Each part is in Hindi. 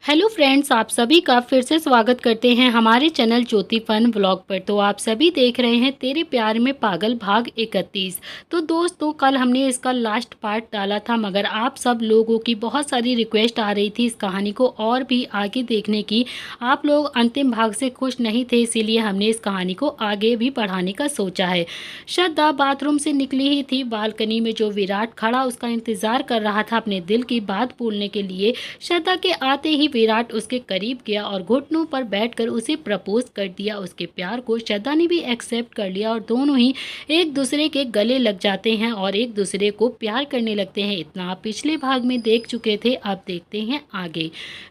हेलो फ्रेंड्स, आप सभी का फिर से स्वागत करते हैं हमारे चैनल ज्योति फन व्लॉग पर। तो आप सभी देख रहे हैं तेरे प्यार में पागल भाग 31। तो दोस्तों, कल हमने इसका लास्ट पार्ट डाला था, मगर आप सब लोगों की बहुत सारी रिक्वेस्ट आ रही थी इस कहानी को और भी आगे देखने की। आप लोग अंतिम भाग से खुश नहीं थे, इसीलिए हमने इस कहानी को आगे भी बढ़ाने का सोचा है। श्रद्धा बाथरूम से निकली ही थी। बालकनी में जो विराट खड़ा उसका इंतजार कर रहा था अपने दिल की बात बोलने के लिए। श्रद्धा के आते ही विराट उसके करीब गया और घुटनों पर बैठकर उसे प्रपोज कर दिया। उसके प्यार को श्रद्धा ने भी एक्सेप्ट कर लिया और दोनों ही एक दूसरे के गले लग जाते हैं और एक दूसरे को प्यार करने लगते हैं। इतना आप पिछले भाग में देख चुके थे, अब देखते हैं आगे।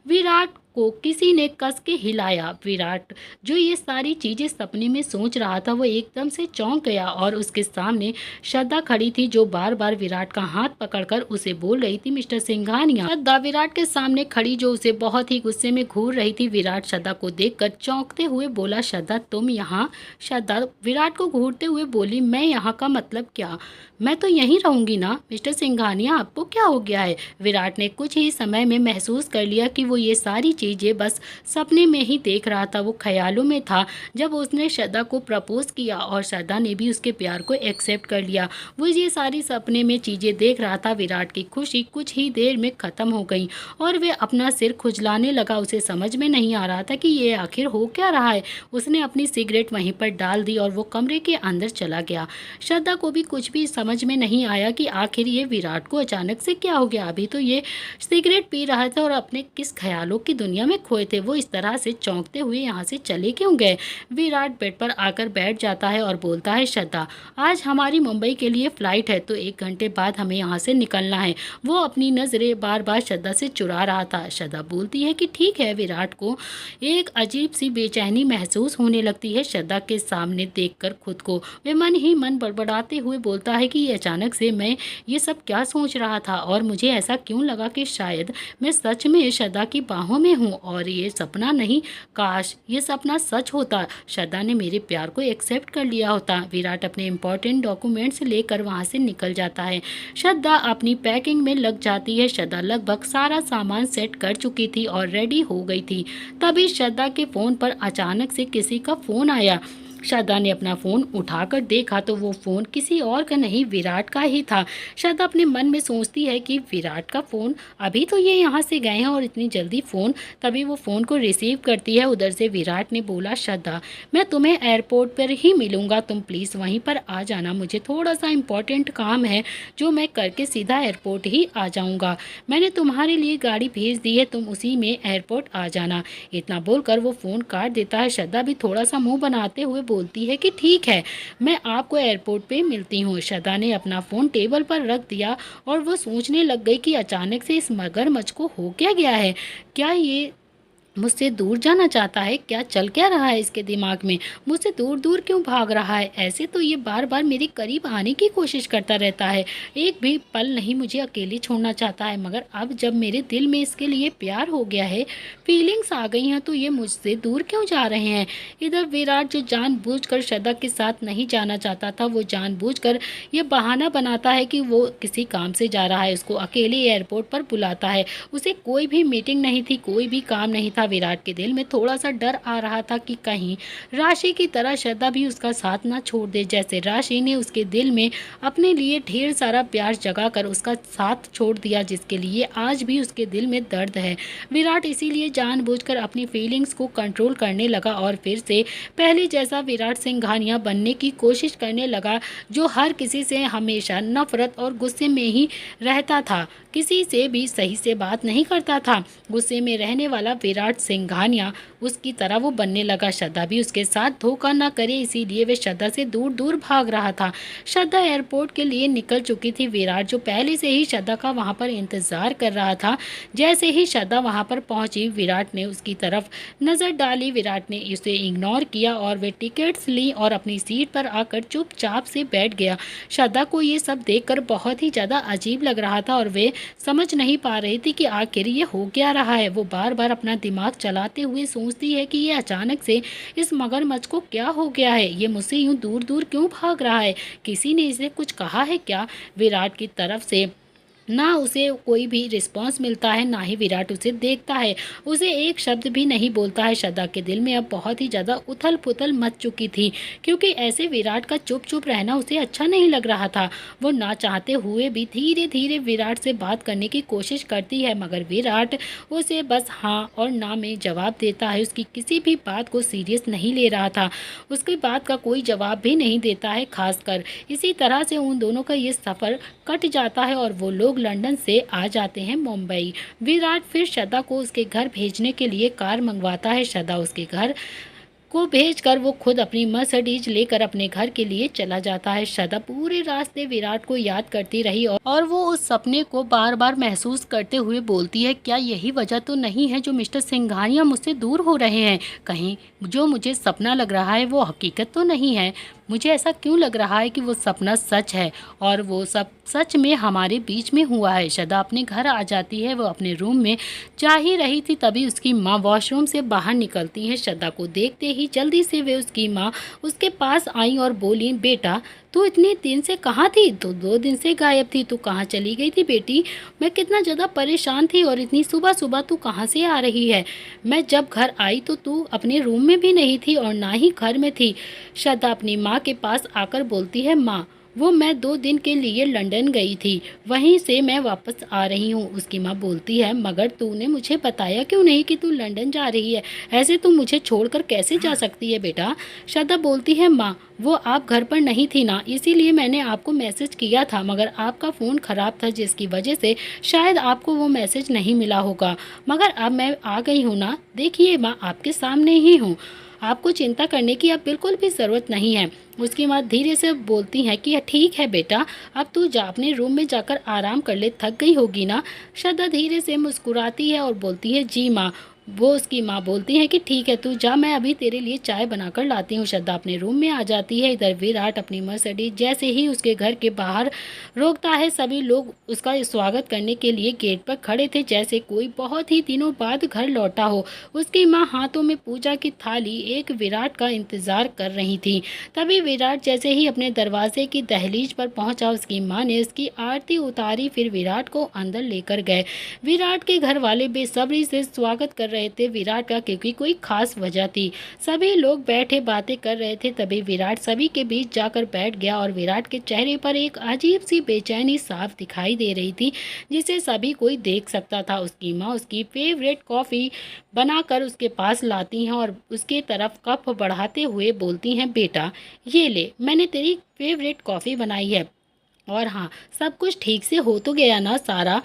विराट को किसी ने कस के हिलाया। विराट जो ये सारी चीजें सपने में सोच रहा था, वो एकदम से चौंक गया और उसके सामने श्रद्धा खड़ी थी, जो बार बार विराट का हाथ पकड़कर उसे बोल रही थी, मिस्टर सिंघानिया। श्रद्धा विराट के सामने खड़ी जो उसे बहुत ही गुस्से में घूर रही थी। विराट श्रद्धा को देखकर चौंकते हुए बोला, श्रद्धा तुम यहाँ? श्रद्धा विराट को घूरते हुए बोली, मैं यहाँ का मतलब क्या? मैं तो यहीं रहूंगी ना। मिस्टर सिंघानिया, आपको क्या हो गया है? विराट ने कुछ ही समय में महसूस कर लिया कि वो ये सारी चीजें बस सपने में ही देख रहा था। वो ख्यालों में था जब उसने श्रद्धा को प्रपोज किया और श्रद्धा ने भी उसके प्यार को एक्सेप्ट कर लिया। वो ये सारी सपने में चीजें देख रहा था। विराट की खुशी कुछ ही देर में खत्म हो गई और वे अपना सिर खुजलाने लगा। उसे समझ में नहीं आ रहा था कि ये आखिर हो क्या रहा है। उसने अपनी सिगरेट वहीं पर डाल दी और वो कमरे के अंदर चला गया। श्रद्धा को भी कुछ भी समझ में नहीं आया कि आखिर ये विराट को अचानक से क्या हो गया। अभी तो ये सिगरेट पी रहा था और अपने किस ख्यालों की दुनिया में खोए थे। वो इस तरह से चौंकते हुए यहाँ से चले क्यों गए? विराट बेड पर आकर बैठ जाता है और बोलता है, श्रद्धा आज हमारी मुंबई के लिए फ्लाइट है, तो 1 घंटे बाद हमें यहाँ से निकलना है। वो अपनी नज़रें बार बार श्रद्धा से चुरा रहा था। श्रद्धा बोलती है कि ठीक है। विराट को एक अजीब सी बेचैनी महसूस होने लगती है श्रद्धा के सामने देखकर खुद को। वे मन ही मन बड़बड़ाते हुए बोलता है कि ये अचानक से मैं ये सब क्या सोच रहा था और मुझे ऐसा क्यों लगा कि शायद मैं सच में श्रद्धा की बाहों में हूँ और ये सपना नहीं। काश ये सपना सच होता, श्रद्धा ने मेरे प्यार को एक्सेप्ट कर लिया होता। विराट अपने इंपॉर्टेंट डॉक्यूमेंट्स लेकर वहाँ से निकल जाता है। श्रद्धा अपनी पैकिंग में लग जाती है। श्रद्धा लगभग सारा सामान सेट कर चुकी थी और रेडी हो गई थी। तभी श्रद्धा के फ़ोन पर अचानक से किसी का फ़ोन आया। श्रद्धा ने अपना फ़ोन उठाकर देखा तो वो फ़ोन किसी और का नहीं, विराट का ही था। श्रद्धा अपने मन में सोचती है कि विराट का फ़ोन, अभी तो ये यहाँ से गए हैं और इतनी जल्दी फ़ोन। तभी वो फ़ोन को रिसीव करती है। उधर से विराट ने बोला, श्रद्धा मैं तुम्हें एयरपोर्ट पर ही मिलूँगा, तुम प्लीज़ वहीं पर आ जाना। मुझे थोड़ा सा इम्पोर्टेंट काम है जो मैं करके सीधा एयरपोर्ट ही आ जाऊँगा। मैंने तुम्हारे लिए गाड़ी भेज दी है, तुम उसी में एयरपोर्ट आ जाना। इतना बोलकर वो फ़ोन काट देता है। श्रद्धा भी थोड़ा सा मुँह बनाते हुए बोलती है कि ठीक है, मैं आपको एयरपोर्ट पे मिलती हूँ। श्रद्धा ने अपना फ़ोन टेबल पर रख दिया और वो सोचने लग गई कि अचानक से इस मगरमच्छ को हो क्या गया है। क्या ये मुझसे दूर जाना चाहता है? क्या चल क्या रहा है इसके दिमाग में? मुझसे दूर दूर क्यों भाग रहा है? ऐसे तो ये बार बार मेरे करीब आने की कोशिश करता रहता है, एक भी पल नहीं मुझे अकेली छोड़ना चाहता है। मगर अब जब मेरे दिल में इसके लिए प्यार हो गया है, फीलिंग्स आ गई हैं, तो ये मुझसे दूर क्यों जा रहे हैं? इधर विराट जो जानबूझकर श्रद्धा के साथ नहीं जाना चाहता था, वो जानबूझकर ये बहाना बनाता है कि वो किसी काम से जा रहा है, उसको अकेले एयरपोर्ट पर बुलाता है। उसे कोई भी मीटिंग नहीं थी, कोई भी काम नहीं था। विराट के दिल में थोड़ा सा डर आ रहा था कि कहीं राशि की तरह श्रद्धा भी उसका साथ ना छोड़ दे, जैसे राशि ने उसके दिल में अपने लिए ढेर सारा प्यार जगाकर उसका साथ छोड़ दिया, जिसके लिए आज भी उसके दिल में दर्द है। विराट इसीलिए जानबूझकर अपनी फीलिंग्स को कंट्रोल करने लगा और फिर से पहले जैसा विराट सिंघानिया बनने की कोशिश करने लगा, जो हर किसी से हमेशा नफरत और गुस्से में ही रहता था, किसी से भी सही से बात नहीं करता था। गुस्से में रहने वाला विराट सिंघानिया उसकी तरह वो बनने लगा। श्रद्धा भी उसके साथ धोखा न करे, इसीलिए वे श्रद्धा से दूर दूर भाग रहा था। श्रद्धा एयरपोर्ट के लिए निकल चुकी थी। विराट जो पहले से ही श्रद्धा का वहां पर इंतजार कर रहा था, जैसे ही श्रद्धा वहां पर पहुंची, विराट ने उसकी तरफ नजर डाली। विराट ने उसे इग्नोर किया और वे टिकट्स ली और अपनी सीट पर आकर चुपचाप से बैठ गया। श्रद्धा को ये सब देखकर बहुत ही ज्यादा अजीब लग रहा था और वे समझ नहीं पा रही थी कि आखिर ये हो क्या रहा है। वो बार बार अपना दिमाग चलाते हुए सोचती है कि ये अचानक से इस मगरमच्छ को क्या हो गया है, ये मुझसे यूं दूर दूर क्यों भाग रहा है, किसी ने इसे कुछ कहा है क्या? विराट की तरफ से ना उसे कोई भी रिस्पॉन्स मिलता है, ना ही विराट उसे देखता है, उसे एक शब्द भी नहीं बोलता है। श्रद्धा के दिल में अब बहुत ही ज़्यादा उथल-पुथल मच चुकी थी, क्योंकि ऐसे विराट का चुप-चुप रहना उसे अच्छा नहीं लग रहा था। वो ना चाहते हुए भी धीरे-धीरे विराट से बात करने की कोशिश करती है, मगर विराट उसे बस हाँ और ना में जवाब देता है। उसकी किसी भी बात को सीरियस नहीं ले रहा था, उसकी बात का कोई जवाब भी नहीं देता है खासकर। इसी तरह से उन दोनों का ये सफ़र कट जाता है और वो लोग लंदन से आ जाते हैं मुंबई। विराट फिर श्रद्धा को उसके घर भेजने के लिए कार मंगवाता है। श्रद्धा उसके घर को भेजकर वो खुद अपनी मर्सिडीज लेकर अपने घर के लिए चला जाता है। श्रद्धा पूरे रास्ते विराट को याद करती रही और वो उस सपने को बार बार महसूस करते हुए बोलती है, क्या यही वजह तो नहीं है जो मिस्टर सिंघानिया मुझसे दूर हो रहे हैं? कहीं जो मुझे सपना लग रहा है वो हकीकत तो नहीं है? मुझे ऐसा क्यों लग रहा है कि वो सपना सच है और वो सब सच में हमारे बीच में हुआ है? श्रद्धा अपने घर आ जाती है। वो अपने रूम में जा ही रही थी, तभी उसकी माँ वॉशरूम से बाहर निकलती है। श्रद्धा को देखते ही जल्दी से वे उसकी माँ उसके पास आई और बोली, बेटा तू इतने दिन से कहाँ थी? तो 2 दिन से गायब थी। तू कहाँ चली गई थी बेटी? मैं कितना ज़्यादा परेशान थी, और इतनी सुबह सुबह तू कहाँ से आ रही है? मैं जब घर आई तो तू अपने रूम में भी नहीं थी और ना ही घर में थी। श्रद्धा अपनी माँ के पास आकर बोलती है, माँ वो मैं 2 दिन के लिए लंदन गई थी, वहीं से मैं वापस आ रही हूँ। उसकी माँ बोलती है, मगर तूने मुझे बताया क्यों नहीं कि तू लंदन जा रही है? ऐसे तू मुझे छोड़कर कैसे जा सकती है बेटा? श्रद्धा बोलती है, माँ वो आप घर पर नहीं थी ना, इसीलिए मैंने आपको मैसेज किया था, मगर आपका फ़ोन ख़राब था जिसकी वजह से शायद आपको वो मैसेज नहीं मिला होगा। मगर अब मैं आ गई हूँ ना, देखिए माँ आपके सामने ही हूँ, आपको चिंता करने की अब बिल्कुल भी ज़रूरत नहीं है। उसकी माँ धीरे से बोलती हैं कि ठीक है बेटा, अब तू जा अपने रूम में जाकर आराम कर ले, थक गई होगी ना। श्रद्धा धीरे से मुस्कुराती है और बोलती है, जी माँ। वो उसकी माँ बोलती है कि ठीक है तू जा, मैं अभी तेरे लिए चाय बनाकर लाती हूँ। श्रद्धा अपने रूम में आ जाती है। इधर विराट अपनी मर्सिडीज जैसे ही उसके घर के बाहर रोकता है, सभी लोग उसका स्वागत करने के लिए गेट पर खड़े थे, जैसे कोई बहुत ही दिनों बाद घर लौटा हो। उसकी माँ हाथों में पूजा की थाली एक विराट का इंतजार कर रही थी। तभी विराट जैसे ही अपने दरवाजे की दहलीज पर पहुंचा, उसकी माँ ने उसकी आरती उतारी, फिर विराट को अंदर लेकर गए। विराट के घर वाले बेसब्री से स्वागत कर रहे थे विराट का, क्योंकि कोई खास वजह थी। सभी लोग बैठे बातें कर रहे थे, तभी विराट सभी के बीच जाकर बैठ गया और विराट के चेहरे पर एक अजीब सी बेचैनी साफ दिखाई दे रही थी, जिसे सभी कोई देख सकता था। उसकी माँ उसकी फेवरेट कॉफ़ी बनाकर उसके पास लाती हैं और उसके तरफ कप बढ़ाते हुए बोलती हैं, बेटा ये ले, मैंने तेरी फेवरेट कॉफ़ी बनाई है। और हाँ, सब कुछ ठीक से हो तो गया ना सारा,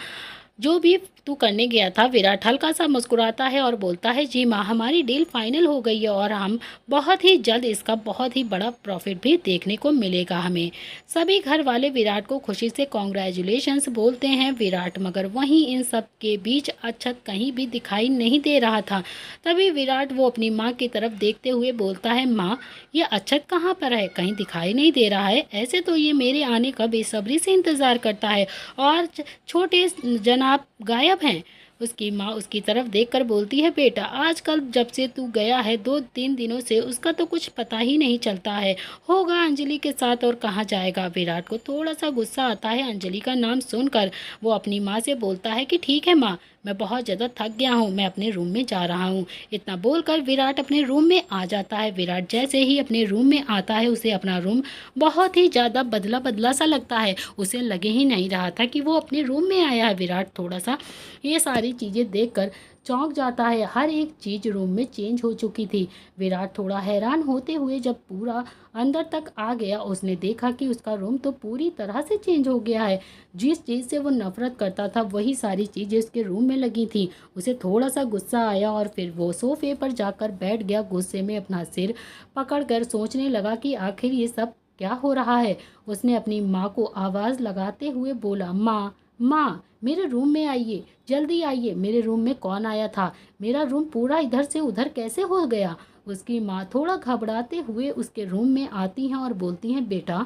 जो भी तू करने गया था? विराट हल्का सा मुस्कुराता है और बोलता है, जी माँ हमारी डील फाइनल हो गई है और हम बहुत ही जल्द इसका बहुत ही बड़ा प्रॉफिट भी देखने को मिलेगा हमें। सभी घर वाले विराट को खुशी से कॉन्ग्रेचुलेशंस बोलते हैं। विराट मगर वहीं इन सब के बीच अक्षत कहीं भी दिखाई नहीं दे रहा था। तभी विराट वो अपनी माँ की तरफ देखते हुए बोलता है, माँ ये अक्षत कहाँ पर है? कहीं दिखाई नहीं दे रहा है। ऐसे तो ये मेरे आने का बेसब्री से इंतज़ार करता है और छोटे जनाब गायब हैं। उसकी माँ उसकी तरफ देखकर बोलती है, बेटा आजकल जब से तू गया है 2-3 दिनों से उसका तो कुछ पता ही नहीं चलता है। होगा अंजलि के साथ, और कहाँ जाएगा? विराट को थोड़ा सा गुस्सा आता है अंजलि का नाम सुनकर। वो अपनी माँ से बोलता है कि ठीक है माँ, मैं बहुत ज़्यादा थक गया हूँ, मैं अपने रूम में जा रहा हूँ। इतना बोलकर विराट अपने रूम में आ जाता है। विराट जैसे ही अपने रूम में आता है, उसे अपना रूम बहुत ही ज़्यादा बदला बदला सा लगता है। उसे लगे ही नहीं रहा था कि वो अपने रूम में आया है। विराट थोड़ा सा ये सारी चीज़ें देखकर चौंक जाता है। हर एक चीज़ रूम में चेंज हो चुकी थी। विराट थोड़ा हैरान होते हुए जब पूरा अंदर तक आ गया, उसने देखा कि उसका रूम तो पूरी तरह से चेंज हो गया है। जिस चीज़ से वो नफरत करता था वही सारी चीज़ें उसके रूम में लगी थी। उसे थोड़ा सा गुस्सा आया और फिर वो सोफे पर जाकर बैठ गया। गुस्से में अपना सिर पकड़कर सोचने लगा कि आखिर ये सब क्या हो रहा है। उसने अपनी माँ को आवाज़ लगाते हुए बोला, माँ माँ मेरे रूम में आइए, जल्दी आइए। मेरे रूम में कौन आया था? मेरा रूम पूरा इधर से उधर कैसे हो गया? उसकी माँ थोड़ा घबराते हुए उसके रूम में आती हैं और बोलती हैं, बेटा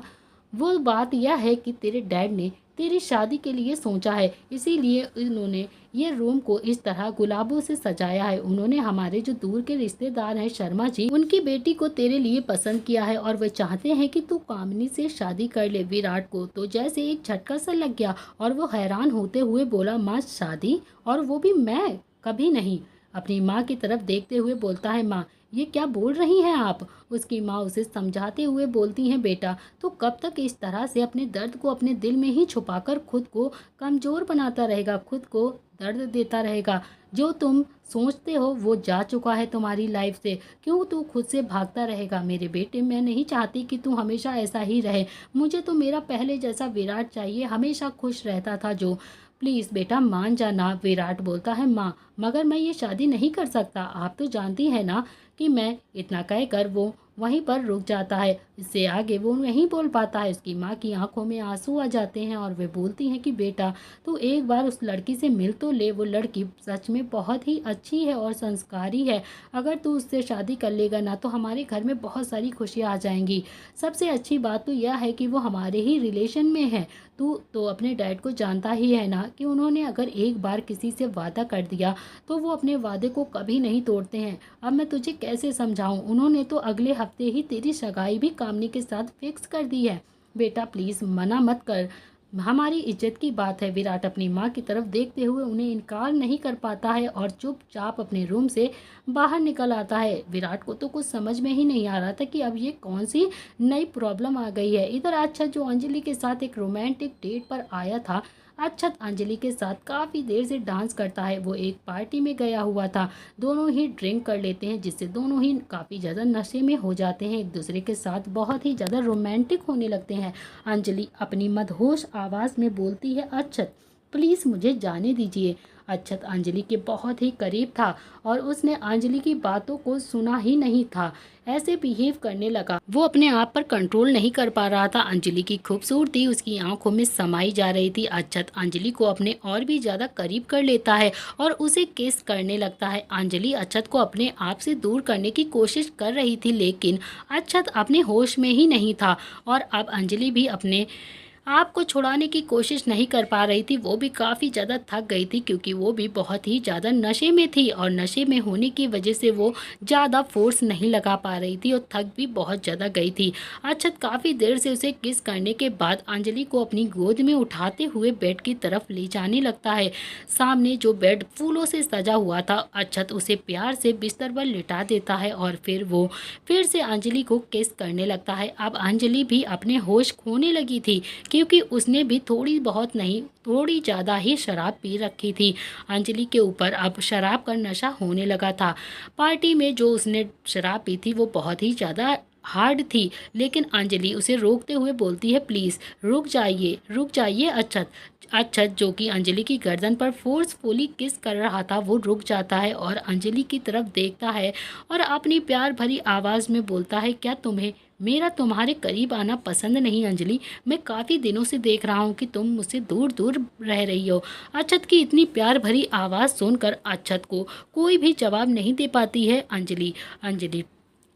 वो बात यह है कि तेरे डैड ने तेरी शादी के लिए सोचा है, इसीलिए उन्होंने ये रूम को इस तरह गुलाबों से सजाया है। उन्होंने हमारे जो दूर के रिश्तेदार हैं शर्मा जी, उनकी बेटी को तेरे लिए पसंद किया है और वे चाहते हैं कि तू कामिनी से शादी कर ले। विराट को तो जैसे एक झटका सा लग गया और वो हैरान होते हुए बोला, माँ शादी? और वो भी मैं? कभी नहीं। अपनी माँ की तरफ देखते हुए बोलता है, माँ ये क्या बोल रही हैं आप? उसकी माँ उसे समझाते हुए बोलती हैं, बेटा तो कब तक इस तरह से अपने दर्द को अपने दिल में ही छुपाकर खुद को कमज़ोर बनाता रहेगा, खुद को दर्द देता रहेगा? जो तुम सोचते हो वो जा चुका है तुम्हारी लाइफ से, क्यों तू खुद से भागता रहेगा? मेरे बेटे, मैं नहीं चाहती कि तू हमेशा ऐसा ही रहे। मुझे तो मेरा पहले जैसा विराट चाहिए, हमेशा खुश रहता था जो। प्लीज़ बेटा मान जाना। विराट बोलता है, माँ मगर मैं ये शादी नहीं कर सकता, आप तो जानती है ना कि मैं। इतना कहकर वो वहीं पर रुक जाता है। इससे आगे वो नहीं बोल पाता है। उसकी माँ की आंखों में आंसू आ जाते हैं और वे बोलती हैं कि बेटा तू एक बार उस लड़की से मिल तो ले। वो लड़की सच में बहुत ही अच्छी है और संस्कारी है। अगर तू उससे शादी कर लेगा ना तो हमारे घर में बहुत सारी खुशियाँ आ जाएंगी। सबसे अच्छी बात तो यह है कि वो हमारे ही रिलेशन में है। तू तो अपने डैड को जानता ही है ना कि उन्होंने अगर एक बार किसी से वादा कर दिया तो वो अपने वादे को कभी नहीं तोड़ते हैं। अब मैं तुझे कैसे समझाऊं? उन्होंने तो अगले हफ्ते ही तेरी सगाई भी कामनी के साथ फिक्स कर दी है। बेटा प्लीज़ मना मत कर, हमारी इज्जत की बात है। विराट अपनी माँ की तरफ देखते हुए उन्हें इनकार नहीं कर पाता है और चुपचाप अपने रूम से बाहर निकल आता है। विराट को तो कुछ समझ में ही नहीं आ रहा था कि अब ये कौन सी नई प्रॉब्लम आ गई है। इधर अच्छा जो अंजलि के साथ एक रोमांटिक डेट पर आया था, अक्षत अंजलि के साथ काफ़ी देर से डांस करता है। वो एक पार्टी में गया हुआ था। दोनों ही ड्रिंक कर लेते हैं जिससे दोनों ही काफ़ी ज़्यादा नशे में हो जाते हैं, एक दूसरे के साथ बहुत ही ज़्यादा रोमांटिक होने लगते हैं। अंजलि अपनी मदहोश आवाज़ में बोलती है, अक्षत प्लीज़ मुझे जाने दीजिए। अक्षत अंजलि के बहुत ही करीब था और उसने अंजलि की बातों को सुना ही नहीं था, ऐसे बिहेव करने लगा। वो अपने आप पर कंट्रोल नहीं कर पा रहा था। अंजलि की खूबसूरती उसकी आंखों में समाई जा रही थी। अक्षत अंजलि को अपने और भी ज़्यादा करीब कर लेता है और उसे किस करने लगता है। अंजलि अक्षत को अपने आप से दूर करने की कोशिश कर रही थी लेकिन अक्षत अपने होश में ही नहीं था और अब अंजलि भी अपने आपको छुड़ाने की कोशिश नहीं कर पा रही थी। वो भी काफ़ी ज़्यादा थक गई थी क्योंकि वो भी बहुत ही ज़्यादा नशे में थी और नशे में होने की वजह से वो ज़्यादा फोर्स नहीं लगा पा रही थी और थक भी बहुत ज़्यादा गई थी। अक्षत काफ़ी देर से उसे किस करने के बाद अंजलि को अपनी गोद में उठाते हुए बेड की तरफ ले जाने लगता है। सामने जो बेड फूलों से सजा हुआ था, अक्षत उसे प्यार से बिस्तर पर लिटा देता है और फिर वो फिर से अंजलि को किस करने लगता है। अब अंजलि भी अपने होश खोने लगी थी क्योंकि उसने भी थोड़ी बहुत नहीं थोड़ी ज़्यादा ही शराब पी रखी थी। अंजलि के ऊपर अब शराब का नशा होने लगा था। पार्टी में जो उसने शराब पी थी वो बहुत ही ज़्यादा हार्ड थी लेकिन अंजलि उसे रोकते हुए बोलती है, प्लीज़ रुक जाइए अक्षत। अक्षत जो कि अंजलि की गर्दन पर फोर्सफुली किस कर रहा था वो रुक जाता है और अंजलि की तरफ देखता है और अपनी प्यार भरी आवाज़ में बोलता है, क्या तुम्हें मेरा तुम्हारे करीब आना पसंद नहीं अंजलि? मैं काफ़ी दिनों से देख रहा हूँ कि तुम मुझसे दूर दूर रह रही हो। अक्षत की इतनी प्यार भरी आवाज़ सुनकर अक्षत को कोई भी जवाब नहीं दे पाती है अंजलि। अंजलि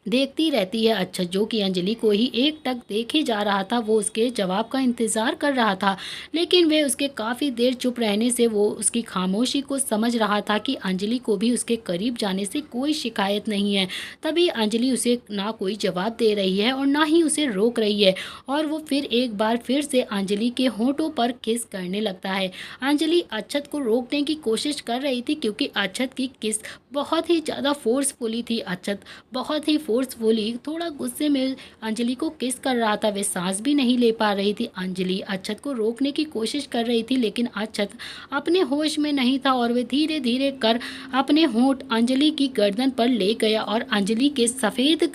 देखती रहती है। अच्छा जो कि अंजलि को ही एक टक देखे जा रहा था, वो उसके जवाब का इंतज़ार कर रहा था लेकिन वे उसके काफ़ी देर चुप रहने से वो उसकी खामोशी को समझ रहा था कि अंजलि को भी उसके करीब जाने से कोई शिकायत नहीं है। तभी अंजलि उसे ना कोई जवाब दे रही है और ना ही उसे रोक रही है और वो फिर एक बार फिर से अंजलि के होंठों पर किस करने लगता है। अंजलि अक्षत को रोकने की कोशिश कर रही थी क्योंकि अक्षत की किस बहुत ही ज़्यादा फोर्सफुली थी। अक्षत बहुत ही फोर्सफुली थोड़ा गुस्से में अंजलि को किस कर रहा था। वे सांस भी नहीं ले पा रही थी। अंजलि अक्षत को रोकने की कोशिश कर रही थी लेकिन अक्षत अपने होश में नहीं था और वे धीरे धीरे कर अपने होंठ अंजलि की गर्दन पर ले गया और अंजलि के सफ़ेद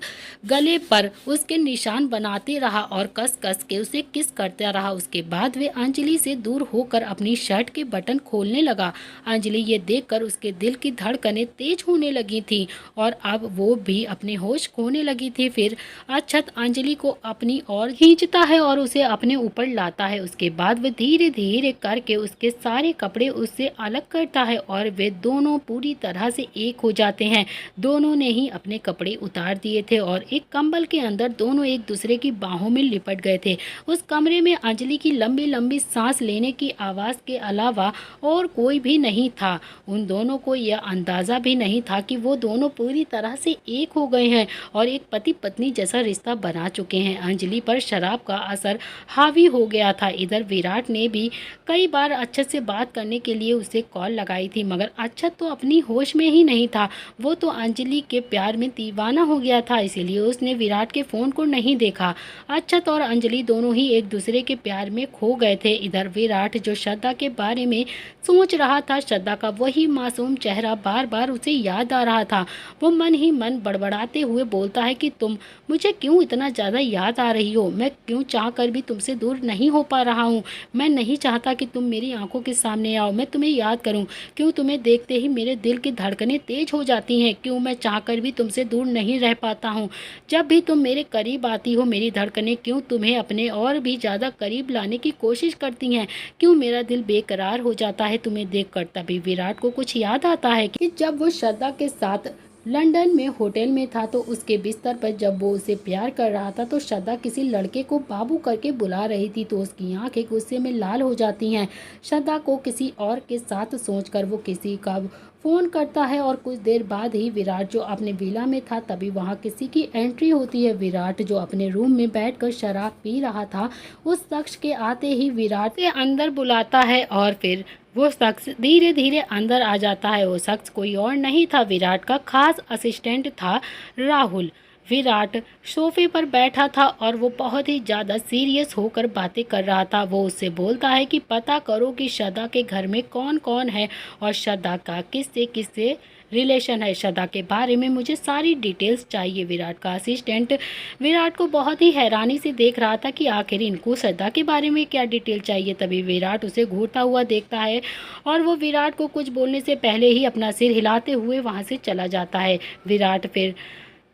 गले पर उसके निशान बनाते रहा और कस कस के उसे किस करता रहा। उसके बाद वे अंजलि से दूर होकर अपनी शर्ट के बटन खोलने लगा। अंजलि ये देखकर उसके दिल की धड़कनें तेज होने लगी थी और अब वो भी अपने होश होश खोने लगी थी। फिर अक्षत अंजलि को अपनी ओर खींचता है और उसे अपने ऊपर लाता है। उसके बाद वह धीरे धीरे करके उसके सारे कपड़े उससे अलग करता है और वे दोनों पूरी तरह से एक हो जाते हैं। दोनों ने ही अपने कपड़े उतार दिए थे और एक कंबल के अंदर दोनों एक दूसरे की बाहों में लिपट गए थे। उस कमरे में अंजलि की लंबी लंबी सांस लेने की आवाज़ के अलावा और कोई भी नहीं था। उन दोनों को यह अंदाज़ा भी नहीं था कि वो दोनों पूरी तरह से एक हो गए हैं और एक पति पत्नी जैसा रिश्ता बना चुके हैं। अंजलि पर शराब का असर हावी हो गया था। इधर विराट ने भी कई बार अक्षत से बात करने के लिए उसे कॉल लगाई थी, मगर अक्षत तो अपनी होश में ही नहीं था। वो तो अंजलि के प्यार में दीवाना हो गया था, इसीलिए उसने विराट के फ़ोन को नहीं देखा। अक्षत और अंजलि दोनों ही एक दूसरे के प्यार में खो गए थे। इधर विराट जो श्रद्धा के बारे में सोच रहा था, श्रद्धा का वही मासूम चेहरा बार बार उसे याद आ रहा था। वो मन ही मन बड़बड़ाते हुए बोलता है कि तुम मुझे क्यों इतना ज़्यादा याद आ रही हो? मैं क्यों चाह कर भी तुमसे दूर नहीं हो पा रहा हूँ? मैं नहीं चाहता कि तुम मेरी आंखों के सामने आओ, मैं तुम्हें याद करूँ। क्यों तुम्हें देखते ही मेरे दिल की धड़कनें तेज हो जाती हैं? क्यों मैं चाह कर भी तुमसे दूर नहीं रह पाता हूँ? जब भी तुम मेरे करीब आती हो, मेरी धड़कनें क्यों तुम्हें अपने और भी ज़्यादा करीब लाने की कोशिश करती हैं? क्यों मेरा दिल बेकरार हो जाता है तुम्हें देख कर? तभी विराट को कुछ याद आता है कि जब वो श्रद्धा के साथ लंदन में होटल में था, तो उसके बिस्तर पर जब वो उसे प्यार कर रहा था, तो श्रद्धा किसी लड़के को बाबू करके बुला रही थी, तो उसकी आंखें गुस्से में लाल हो जाती हैं। श्रद्धा को किसी और के साथ सोचकर वो किसी का फ़ोन करता है और कुछ देर बाद ही विराट जो अपने विला में था, तभी वहाँ किसी की एंट्री होती है। विराट जो अपने रूम में बैठकर शराब पी रहा था, उस शख्स के आते ही विराट से अंदर बुलाता है और फिर वो शख्स धीरे धीरे अंदर आ जाता है। वो शख्स कोई और नहीं था, विराट का खास असिस्टेंट था, राहुल। विराट सोफे पर बैठा था और वो बहुत ही ज़्यादा सीरियस होकर बातें कर रहा था। वो उससे बोलता है कि पता करो कि श्रद्धा के घर में कौन कौन है और श्रद्धा का किससे किससे रिलेशन है। श्रद्धा के बारे में मुझे सारी डिटेल्स चाहिए। विराट का असिस्टेंट विराट को बहुत ही हैरानी से देख रहा था कि आखिर इनको श्रद्धा के बारे में क्या डिटेल चाहिए। तभी विराट उसे घूरता हुआ देखता है और वो विराट को कुछ बोलने से पहले ही अपना सिर हिलाते हुए वहाँ से चला जाता है। विराट फिर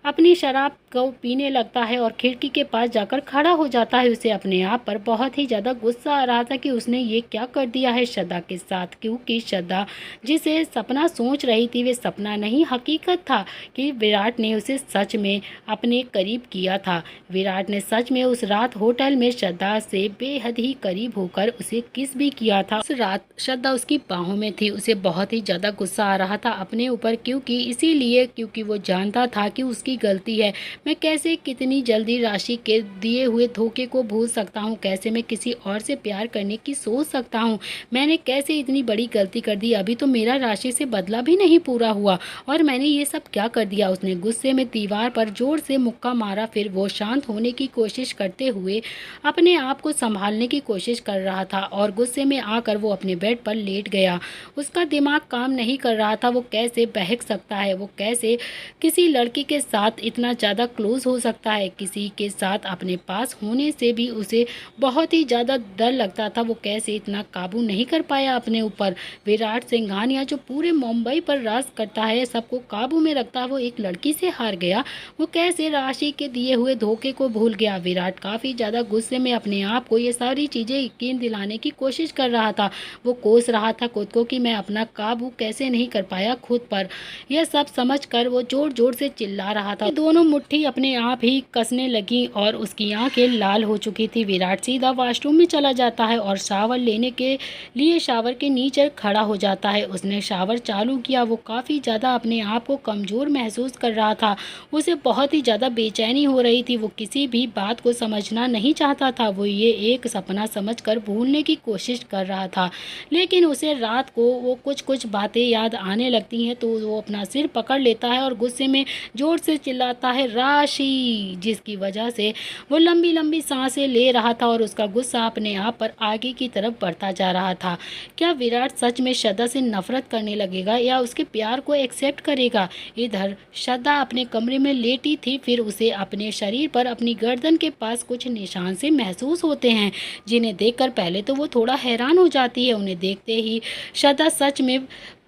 अपनी शराब को पीने लगता है और खिड़की के पास जाकर खड़ा हो जाता है। उसे अपने आप पर बहुत ही ज़्यादा गुस्सा आ रहा था कि उसने ये क्या कर दिया है श्रद्धा के साथ, क्योंकि श्रद्धा जिसे सपना सोच रही थी वे सपना नहीं हकीकत था कि विराट ने उसे सच में अपने करीब किया था। विराट ने सच में उस रात होटल में श्रद्धा से बेहद ही करीब होकर उसे किस भी किया था। उस रात श्रद्धा उसकी बाहों में थी। उसे बहुत ही ज़्यादा गुस्सा आ रहा था अपने ऊपर, क्योंकि वो जानता था कि उसकी गलती है। मैं कैसे कितनी जल्दी राशि के दिए हुए धोखे को भूल सकता हूँ? कैसे मैं किसी और से प्यार करने की सोच सकता हूँ? मैंने कैसे इतनी बड़ी गलती कर दी? अभी तो मेरा राशि से बदला भी नहीं पूरा हुआ और मैंने ये सब क्या कर दिया? उसने गुस्से में दीवार पर जोर से मुक्का मारा। फिर वो शांत होने की कोशिश करते हुए अपने आप को संभालने की कोशिश कर रहा था और गुस्से में आकर वो अपने बेड पर लेट गया। उसका दिमाग काम नहीं कर रहा था। वो कैसे बहक सकता है? वो कैसे किसी लड़की के साथ इतना ज़्यादा क्लोज हो सकता है? किसी के साथ अपने पास होने से भी उसे बहुत ही ज़्यादा डर लगता था। वो कैसे इतना काबू नहीं कर पाया अपने ऊपर? विराट सिंघानिया जो पूरे मुंबई पर राज करता है, सबको काबू में रखता है, वो एक लड़की से हार गया। वो कैसे राशि के दिए हुए धोखे को भूल गया? विराट काफ़ी ज़्यादा गुस्से में अपने आप को ये सारी चीज़ें यकीन दिलाने की कोशिश कर रहा था। वो कोस रहा था खुद को कि मैं अपना काबू कैसे नहीं कर पाया खुद पर। यह सब समझकर वो जोर जोर से चिल्ला रहा था। दोनों मुट्ठी अपने आप ही कसने लगी और उसकी आंखें लाल हो चुकी थी। विराट सीधा वॉशरूम में चला जाता है और शावर लेने के लिए शावर के नीचे खड़ा हो जाता है। उसने शावर चालू किया। वो काफ़ी ज़्यादा अपने आप को कमज़ोर महसूस कर रहा था। उसे बहुत ही ज़्यादा बेचैनी हो रही थी। वो किसी भी बात को समझना नहीं चाहता था। वो ये एक सपना समझकर भूलने की कोशिश कर रहा था, लेकिन उसे रात को वो कुछ बातें याद आने लगती हैं, तो वो अपना सिर पकड़ लेता है और गुस्से में जोर से चिल्लाता है राशि, जिसकी वजह से वो लंबी लंबी सांसें ले रहा था और उसका गुस्सा अपने आप पर आगे की तरफ बढ़ता जा रहा था। क्या विराट सच में श्रद्धा से नफरत करने लगेगा या उसके प्यार को एक्सेप्ट करेगा? इधर श्रद्धा अपने कमरे में लेटी थी। फिर उसे अपने शरीर पर अपनी गर्दन के पास कुछ निशान से महसूस होते हैं, जिन्हें देखकर पहले तो वो थोड़ा हैरान हो जाती है। उन्हें देखते ही श्रद्धा सच में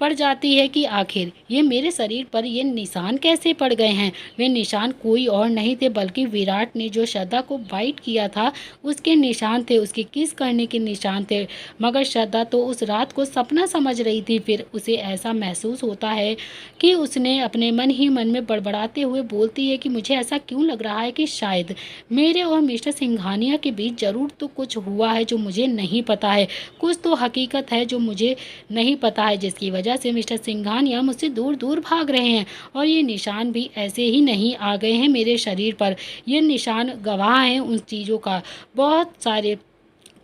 पड़ जाती है कि आखिर ये मेरे शरीर पर ये निशान कैसे पड़ गए हैं। वे निशान कोई और नहीं थे बल्कि विराट ने जो श्रद्धा को बाइट किया था उसके निशान थे, उसके किस करने के निशान थे। मगर श्रद्धा तो उस रात को सपना समझ रही थी। फिर उसे ऐसा महसूस होता है कि उसने अपने मन ही मन में बड़बड़ाते हुए बोलती है कि मुझे ऐसा क्यों लग रहा है कि शायद मेरे और मिस्टर सिंघानिया के बीच ज़रूर तो कुछ हुआ है जो मुझे नहीं पता है। कुछ तो हकीकत है जो मुझे नहीं पता है, जिसकी वजह से मिस्टर सिंघानिया मुझसे दूर दूर भाग रहे हैं। और ये निशान भी ऐसे ही नहीं आ गए हैं मेरे शरीर पर। ये निशान गवाह हैं उन चीज़ों का। बहुत सारे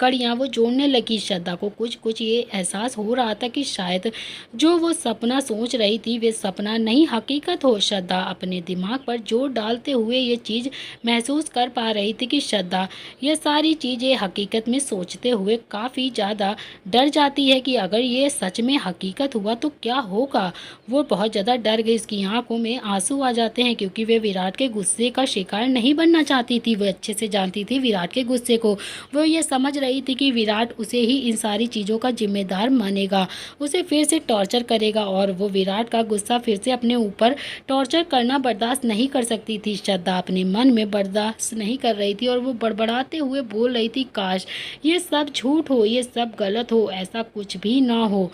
कड़ियाँ वो जोड़ने लगी। श्रद्धा को कुछ कुछ ये एहसास हो रहा था कि शायद जो वो सपना सोच रही थी वे सपना नहीं हकीकत हो। श्रद्धा अपने दिमाग पर जोर डालते हुए ये चीज़ महसूस कर पा रही थी कि श्रद्धा ये सारी चीज़ें हकीकत में सोचते हुए काफ़ी ज़्यादा डर जाती है कि अगर ये सच में हकीकत हुआ तो क्या होगा। वो बहुत ज़्यादा डर गई, उसकी आंखों में आंसू आ जाते हैं क्योंकि वे विराट के गुस्से का शिकार नहीं बनना चाहती थी। वो अच्छे से जानती थी विराट के गुस्से को। वो ये समझ रही थी कि विराट उसे ही इन सारी चीज़ों का जिम्मेदार मानेगा, उसे फिर से टॉर्चर करेगा और वो विराट का गुस्सा फिर से अपने ऊपर टॉर्चर करना बर्दाश्त नहीं कर सकती थी। श्रद्धा अपने मन में बर्दाश्त नहीं कर रही थी और वो बड़बड़ाते हुए बोल रही थी, काश ये सब झूठ हो, ये सब गलत हो, ऐसा कुछ भी ना हो।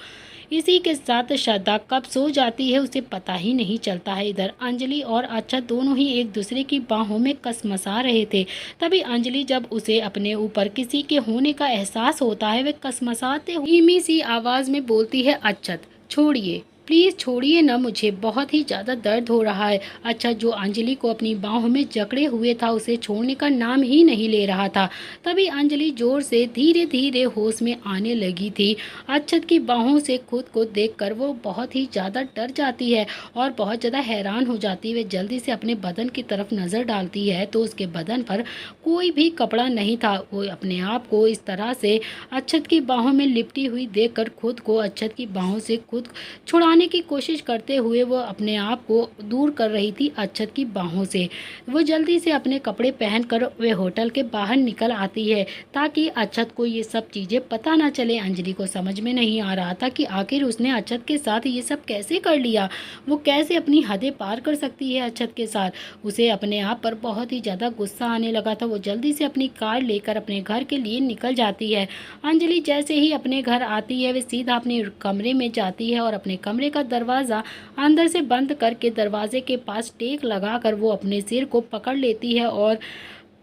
इसी के साथ श्रद्धा कब सो जाती है उसे पता ही नहीं चलता है। इधर अंजलि और अक्षत दोनों ही एक दूसरे की बाहों में कसमसा रहे थे। तभी अंजलि जब उसे अपने ऊपर किसी के होने का एहसास होता है वे कसमसाते हुए धीमी सी आवाज़ में बोलती है, अक्षत छोड़िए, प्लीज़ छोड़िए ना, मुझे बहुत ही ज़्यादा दर्द हो रहा है। अच्छा, जो अंजलि को अपनी बाहों में जकड़े हुए था उसे छोड़ने का नाम ही नहीं ले रहा था। तभी अंजलि जोर से धीरे धीरे होश में आने लगी थी। अक्षत की बाहों से खुद को देखकर वो बहुत ही ज़्यादा डर जाती है और बहुत ज़्यादा हैरान हो जाती है। वे जल्दी से अपने बदन की तरफ नज़र डालती है तो उसके बदन पर कोई भी कपड़ा नहीं था। वो अपने आप को इस तरह से अक्षत की बाहों में लिपटी हुई देखकर खुद को अक्षत की बाहों से खुद छुड़ाने की कोशिश करते हुए वो अपने आप को दूर कर रही थी अक्षत की बाहों से। वो जल्दी से अपने कपड़े पहनकर वे होटल के बाहर निकल आती है ताकि अक्षत को ये सब चीज़ें पता ना चले। अंजलि को समझ में नहीं आ रहा था कि आखिर उसने अक्षत के साथ ये सब कैसे कर लिया। वो कैसे अपनी हदें पार कर सकती है अक्षत के साथ। उसे अपने आप पर बहुत ही ज़्यादा गुस्सा आने लगा था। वो जल्दी से अपनी कार लेकर अपने घर के लिए निकल जाती है। अंजलि जैसे ही अपने घर आती है वे सीधा अपने कमरे में जाती है और अपने कमरे का दरवाज़ा अंदर से बंद करके दरवाजे के पास टेक लगाकर वो अपने सिर को पकड़ लेती है और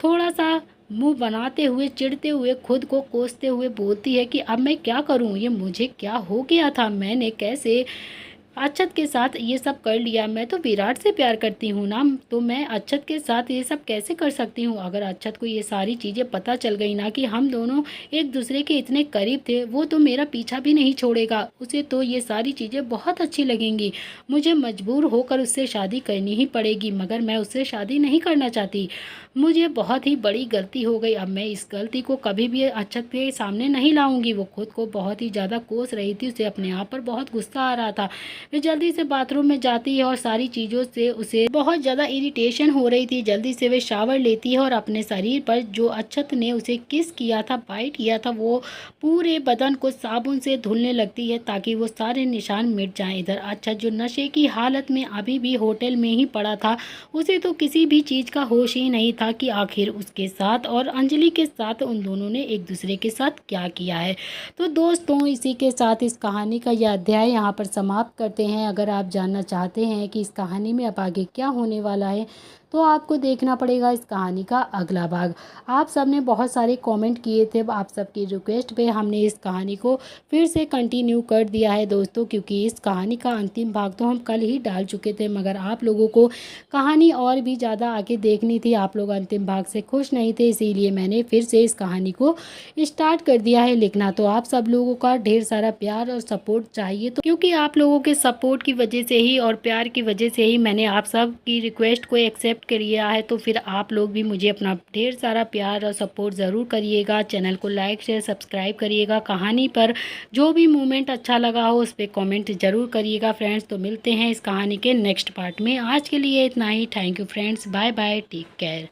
थोड़ा सा मुंह बनाते हुए चिढ़ते हुए खुद को कोसते हुए बोलती है कि अब मैं क्या करूं, ये मुझे क्या हो गया था, मैंने कैसे अक्षत के साथ ये सब कर लिया। मैं तो विराट से प्यार करती हूँ ना, तो मैं अक्षत के साथ ये सब कैसे कर सकती हूँ। अगर अक्षत को ये सारी चीज़ें पता चल गई ना कि हम दोनों एक दूसरे के इतने करीब थे, वो तो मेरा पीछा भी नहीं छोड़ेगा। उसे तो ये सारी चीज़ें बहुत अच्छी लगेंगी। मुझे मजबूर होकर उससे शादी करनी ही पड़ेगी, मगर मैं उससे शादी नहीं करना चाहती। मुझे बहुत ही बड़ी गलती हो गई। अब मैं इस गलती को कभी भी अक्षत के सामने नहीं लाऊंगी। वो खुद को बहुत ही ज़्यादा कोस रही थी, उसे अपने आप पर बहुत गुस्सा आ रहा था। वे जल्दी से बाथरूम में जाती है और सारी चीज़ों से उसे बहुत ज़्यादा इरिटेशन हो रही थी। जल्दी से वे शावर लेती है और अपने शरीर पर जो अक्षत ने उसे किस किया था, बाइट किया था, वो पूरे बदन को साबुन से धुलने लगती है ताकि वो सारे निशान मिट जाएं। इधर अक्षत जो नशे की हालत में अभी भी होटल में ही पड़ा था, उसे तो किसी भी चीज़ का होश ही नहीं था कि आखिर उसके साथ और अंजलि के साथ उन दोनों ने एक दूसरे के साथ क्या किया है। तो दोस्तों, इसी के साथ इस कहानी का यह अध्याय यहाँ पर समाप्त करते हैं। अगर आप जानना चाहते हैं कि इस कहानी में अब आगे क्या होने वाला है तो आपको देखना पड़ेगा इस कहानी का अगला भाग। आप सब ने बहुत सारे कमेंट किए थे, आप सबकी रिक्वेस्ट पे हमने इस कहानी को फिर से कंटिन्यू कर दिया है दोस्तों, क्योंकि इस कहानी का अंतिम भाग तो हम कल ही डाल चुके थे, मगर आप लोगों को कहानी और भी ज़्यादा आगे देखनी थी। आप लोग अंतिम भाग से खुश नहीं थे, इसीलिए मैंने फिर से इस कहानी को स्टार्ट कर दिया है लिखना। तो आप सब लोगों का ढेर सारा प्यार और सपोर्ट चाहिए, तो क्योंकि आप लोगों के सपोर्ट की वजह से ही और प्यार की वजह से ही मैंने आप सब की रिक्वेस्ट को एक्सेप्ट किया है। तो फिर आप लोग भी मुझे अपना ढेर सारा प्यार और सपोर्ट ज़रूर करिएगा। चैनल को लाइक शेयर सब्सक्राइब करिएगा। कहानी पर जो भी मोमेंट अच्छा लगा हो उस पर कमेंट ज़रूर करिएगा फ्रेंड्स। तो मिलते हैं इस कहानी के नेक्स्ट पार्ट में। आज के लिए इतना ही। Thank you friends, bye bye, take care.